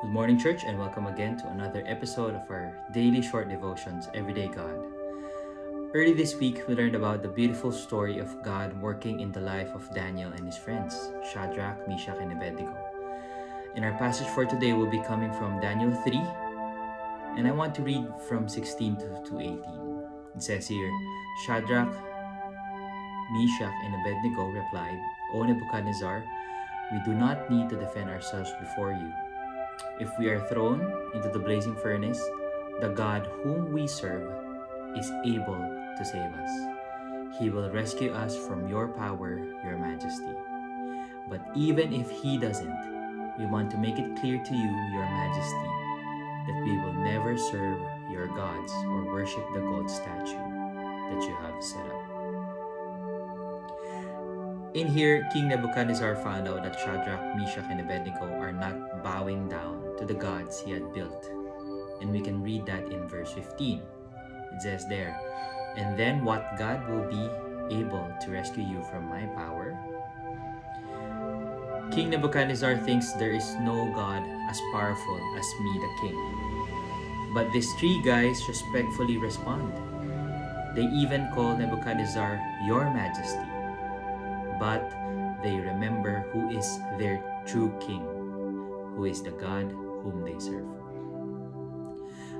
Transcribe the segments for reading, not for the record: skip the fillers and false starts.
Good morning, church, and welcome again to another episode of our daily short devotions, Everyday God. Early this week, we learned about the beautiful story of God working in the life of Daniel and his friends, Shadrach, Meshach, and Abednego. And our passage for today will be coming from Daniel 3, and I want to read from 16 to 18. It says here, Shadrach, Meshach, and Abednego replied, O Nebuchadnezzar, we do not need to defend ourselves before you. If we are thrown into the blazing furnace, the God whom we serve is able to save us. He will rescue us from your power, your majesty. But even if he doesn't, we want to make it clear to you, your majesty, that we will never serve your gods or worship the gold statue that you have set up. In here, King Nebuchadnezzar found out that Shadrach, Meshach, and Abednego are not bowing down to the gods he had built. And we can read that in verse 15. It says there, and then what God will be able to rescue you from my power? King Nebuchadnezzar thinks there is no God as powerful as me, the king. But these three guys respectfully respond. They even call Nebuchadnezzar your majesty. But they remember who is their true king, who is the God whom they serve.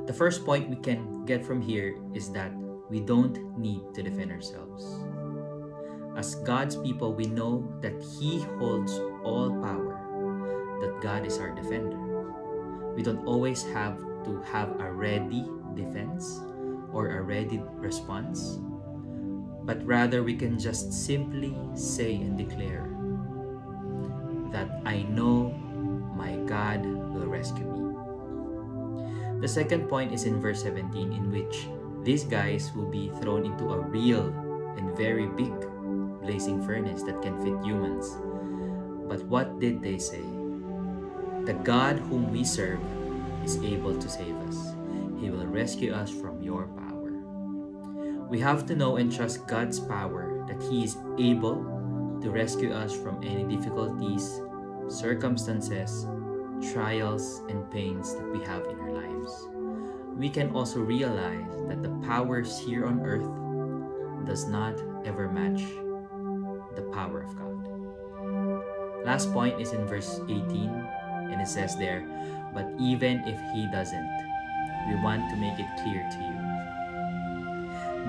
The first point we can get from here is that we don't need to defend ourselves. As God's people, we know that He holds all power, that God is our defender. We don't always have to have a ready defense or a ready response, but rather we can just simply say and declare that I know my God will rescue me. The second point is in verse 17, in which these guys will be thrown into a real and very big blazing furnace that can fit humans. But what did they say? The God whom we serve is able to save us. He will rescue us from your power. We have to know and trust God's power, that He is able to rescue us from any difficulties, circumstances, trials, and pains that we have in our lives. We can also realize that the powers here on earth does not ever match the power of God. Last point is in verse 18, and it says there, but even if He doesn't, we want to make it clear to you.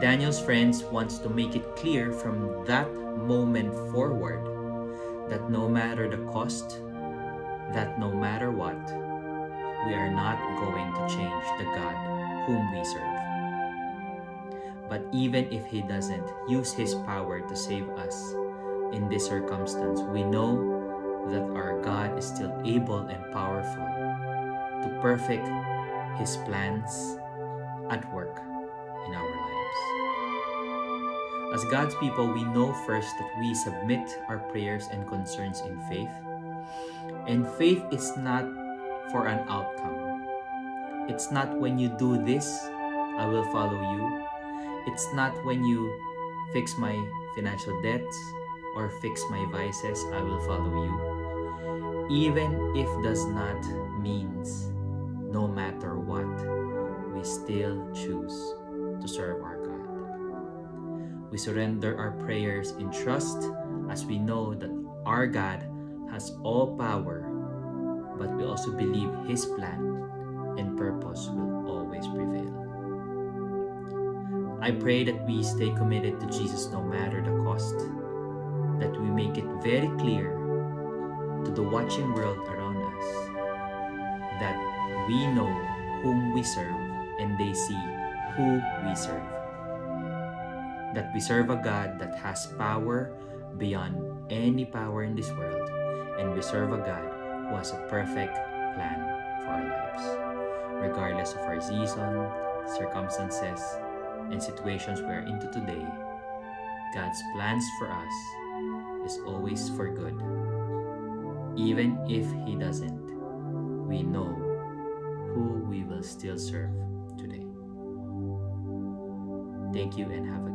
Daniel's friends wants to make it clear from that moment forward that no matter the cost, that no matter what, we are not going to change the God whom we serve. But even if He doesn't use His power to save us in this circumstance, we know that our God is still able and powerful to perfect His plans at work in our lives. As God's people, we know first that we submit our prayers and concerns in faith. And faith is not for an outcome. It's not when you do this, I will follow you. It's not when you fix my financial debts or fix my vices, I will follow you. Even if does not means no matter what, we still choose to serve our God. We surrender our prayers in trust as we know that our God has all power, but we also believe His plan and purpose will always prevail. I pray that we stay committed to Jesus no matter the cost, that we make it very clear to the watching world around us that we know whom we serve and they see who we serve. That we serve a God that has power beyond any power in this world, and we serve a God who has a perfect plan for our lives. Regardless of our season, circumstances, and situations we are into today, God's plans for us is always for good. Even if He doesn't, we know who we will still serve today. Thank you and have a